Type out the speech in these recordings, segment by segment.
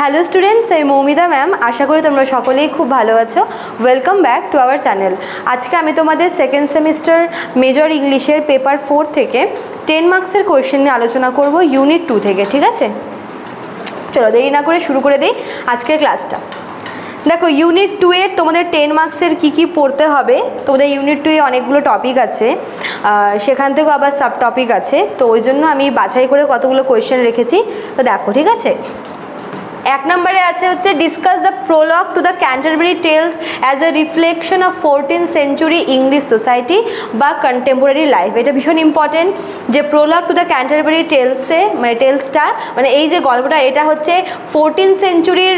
Hello students, আমি Moumita ma'am. আশা করি তোমরা সকলেই খুব ভালো আছো। Welcome back to our channel. আজকে আমি তোমাদের সেকেন্ড সেমিস্টার মেজর ইংলিশের পেপার 4 থেকে 10 মার্কসের কোয়েশ্চেন নিয়ে আলোচনা করব ইউনিট 2 থেকে। ঠিক আছে, চলো দেরি না করে শুরু করে দিই আজকের ক্লাসটা। দেখো, ইউনিট 2 এর তোমাদের 10 মার্কসের কী পড়তে হবে। তোমাদের ইউনিট 2 এ অনেকগুলো টপিক আছে, সেখান থেকেও আবার সাব টপিক আছে, তো ওই জন্য আমি বাছাই করে কতগুলো কোয়েশ্চেন রেখেছি। তো দেখো, ঠিক আছে, এক নম্বরে আছে হচ্ছে discuss the prologue to the Canterbury Tales as a reflection of 14th century English society বা কন্টেম্পোরারি লাইফ। এটা ভীষণ ইম্পর্টেন্ট যে প্রোলগ টু দ্য ক্যান্টারবারি টেলসে, মানে টেলসটা মানে এই যে গল্পটা, এটা হচ্ছে 14th সেঞ্চুরির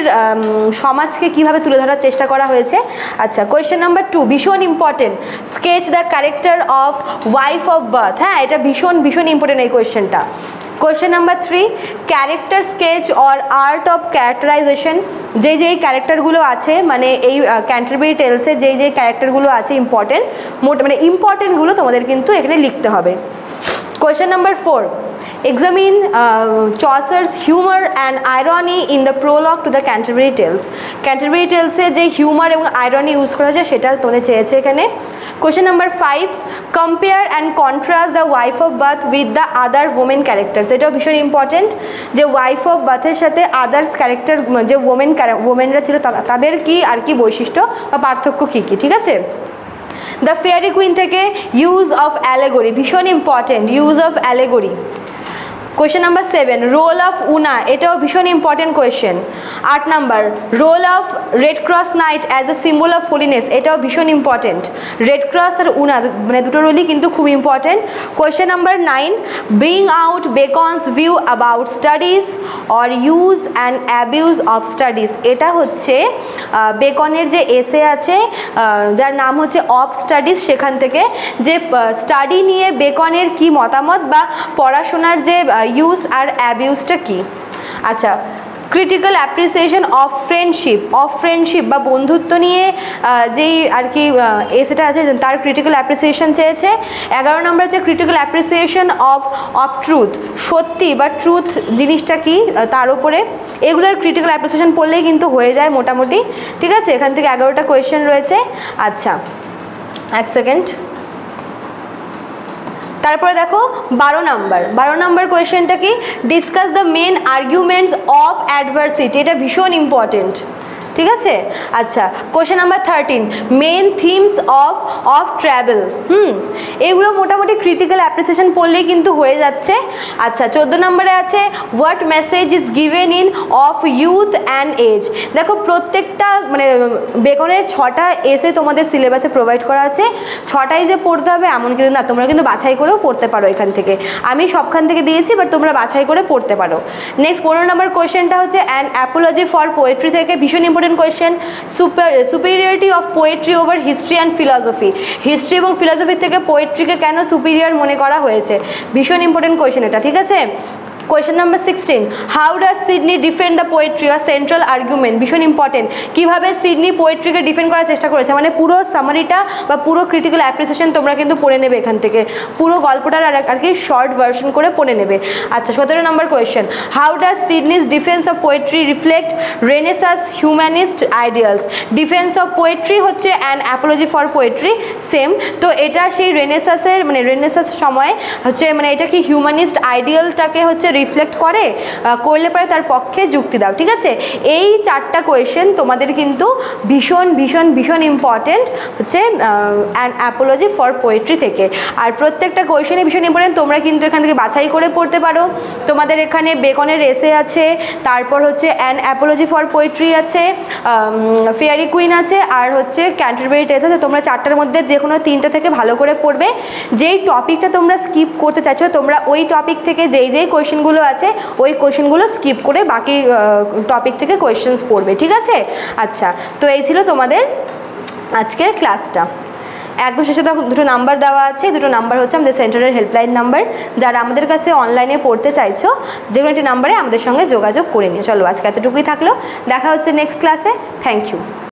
সমাজকে কীভাবে তুলে ধরার চেষ্টা করা হয়েছে। আচ্ছা, কোয়েশ্চেন নাম্বার 2 ভীষণ important, sketch the character of wife of birth. হ্যাঁ, এটা ভীষণ ইম্পর্টেন্ট এই কোয়েশ্চেনটা। Question number 3 character sketch or art of characterisation. যেই ক্যারেক্টারগুলো আছে, মানে এই ক্যান্টারবারি টেলসে যেই ক্যারেক্টারগুলো আছে ইম্পর্টেন্ট, মানে ইম্পর্টেন্টগুলো তোমাদের কিন্তু এখানে লিখতে হবে। Question number 4 examine Chaucer's humor and irony in the prologue to the Canterbury Tales. Canterbury Tales-এ যে হিউমার এবং আয়রনি ইউজ করা যায় সেটা তোমাদের চেয়েছে এখানে। Question number 5 compare and contrast the wife of Bath with the other women characters. এটাও ভীষণ ইম্পর্টেন্ট যে ওয়াইফ অফ বাথের সাথে আদার্স ক্যারেক্টার যে ওমেনরা ছিল তাদের কি আর কি বৈশিষ্ট্য বা পার্থক্য কী কী। ঠিক আছে, দ্য ফেয়ারি কুইন থেকে ইউজ অফ অ্যালেগরি, ভীষণ important, use of allegory. Question number 7 role of Una, এটাও ভীষণ important question. 8 number role of Red Cross Knight as a symbol of holiness, এটাও ভীষণ ইম্পর্টেন্ট। রেড ক্রস আর Una মানে দুটো রোলই কিন্তু খুব important. Question number 9 bring out Bacon's view about studies or use and abuse of studies. এটা হচ্ছে বেকনের যে এসে আছে যার নাম হচ্ছে অফ স্টাডিজ, সেখান থেকে যে স্টাডি নিয়ে বেকনের কি মতামত বা পড়াশোনার যে ইউজ আর অ্যাবিউজটা কি। আচ্ছা, ক্রিটিক্যাল অ্যাপ্রিসিয়েশন অফ ফ্রেন্ডশিপ বা বন্ধুত্ব নিয়ে যেই আর কি এসেটা আছে তার ক্রিটিক্যাল অ্যাপ্রিসিয়েশন চেয়েছে। 11 নম্বর হচ্ছে ক্রিটিক্যাল অ্যাপ্রিসিয়েশন অফ ট্রুথ, সত্যি বা ট্রুথ জিনিসটা কি তার উপরে। এগুলোর ক্রিটিক্যাল অ্যাপ্রিসিয়েশন পড়লেই কিন্তু হয়ে যায় মোটামুটি। ঠিক আছে, এখান থেকে 11টা কোয়েশ্চেন রয়েছে। আচ্ছা, এক সেকেন্ড। তারপরে দেখো 12 নম্বর কোয়েশ্চেনটা কি, discuss the main arguments of adversity. এটা ভীষণ ইম্পর্টেন্ট। ঠিক আছে, আচ্ছা, question number 13 main themes of travel. এগুলো মোটামুটি ক্রিটিক্যাল অ্যাপ্রিসিয়েশন পড়লেই কিন্তু হয়ে যাচ্ছে। আচ্ছা, 14 নম্বরে আছে what message is given in of youth and age. দেখো, প্রত্যেকটা মানে বেকনের 6টা এসে তোমাদের সিলেবাসে প্রোভাইড করা আছে, 6টাই যে পড়তে হবে এমন কিন্তু না, তোমরা কিন্তু বাছাই করেও পড়তে পারো এখান থেকে। আমি সবখান থেকে দিয়েছি, বাট তোমরা বাছাই করে পড়তে পারো। নেক্সট 15 নম্বর কোয়েশ্চেনটা হচ্ছে অ্যান অ্যাপোলজি ফর পোয়েট্রি থেকে, ভীষণ important question. Superiority of poetry over history and philosophy. History এবং ফিলসফি থেকে পোয়েট্রিকে কেন সুপিরিয়র মনে করা হয়েছে, ভীষণ ইম্পর্টেন্ট কোয়েশ্চেন এটা। ঠিক আছে, question number 16 how does Sidney defend the poetry আর সেন্ট্রাল আর্গুমেন্ট। ভীষণ ইম্পর্টেন্ট, কীভাবে সিডনি পোয়েট্রিকে ডিফেন্ড করার চেষ্টা করেছে, মানে পুরো সামারিটা বা পুরো ক্রিটিক্যাল অ্যাপ্রিসিয়েশন তোমরা কিন্তু পড়ে নেবে এখান থেকে, পুরো গল্পটার আর কি শর্ট ভার্সন করে পড়ে নেবে। আচ্ছা, 17 number question how does Sidney's defence of poetry reflect Renaissance humanist ideals. Defence of poetry হচ্ছে an apology for poetry, same. তো এটা সেই রেনেসাসের মানে রেনেসাস সময় হচ্ছে, মানে এটা কি হিউম্যানিস্ট আইডিয়ালটাকে হচ্ছে রিফ্লেক্ট করলে পরে তার পক্ষে যুক্তি দাও। ঠিক আছে, এই 4টা কোয়েশ্চেন তোমাদের কিন্তু ভীষণ ইম্পর্টেন্ট হচ্ছে অ্যান অ্যাপোলজি ফর পোয়েট্রি থেকে। আর প্রত্যেকটা কোয়েশ্চেনই ভীষণ ইম্পর্টেন্ট, তোমরা কিন্তু এখান থেকে বাছাই করে পড়তে পারো। তোমাদের এখানে বেকনের এসে আছে, তারপর হচ্ছে অ্যান অ্যাপোলজি ফর পোয়েট্রি আছে, ফেয়ারি কুইন আছে, আর হচ্ছে ক্যান্টারবারি টেলস আছে। তোমরা 4টার মধ্যে যে কোনো 3টা থেকে ভালো করে পড়বে। যেই টপিকটা তোমরা স্কিপ করতে চাইছো, তোমরা ওই টপিক থেকে যেই কোয়েশ্চেনগুলো আছে ওই কোয়েশ্চেনগুলো স্কিপ করে বাকি টপিক থেকে কোয়েশ্চেন্স পড়বে। ঠিক আছে, আচ্ছা, তো এই ছিল তোমাদের আজকের ক্লাসটা। একদম শেষে দুটো নাম্বার দেওয়া আছে, দুটো নাম্বার হচ্ছে আমাদের সেন্টারের হেল্পলাইন নাম্বার। যারা আমাদের কাছে অনলাইনে পড়তে চাইছো, যে কোনো একটি নাম্বারে আমাদের সঙ্গে যোগাযোগ করে নিও। চলো, আজকে এতটুকুই থাকলো, দেখা হচ্ছে নেক্সট ক্লাসে। Thank you.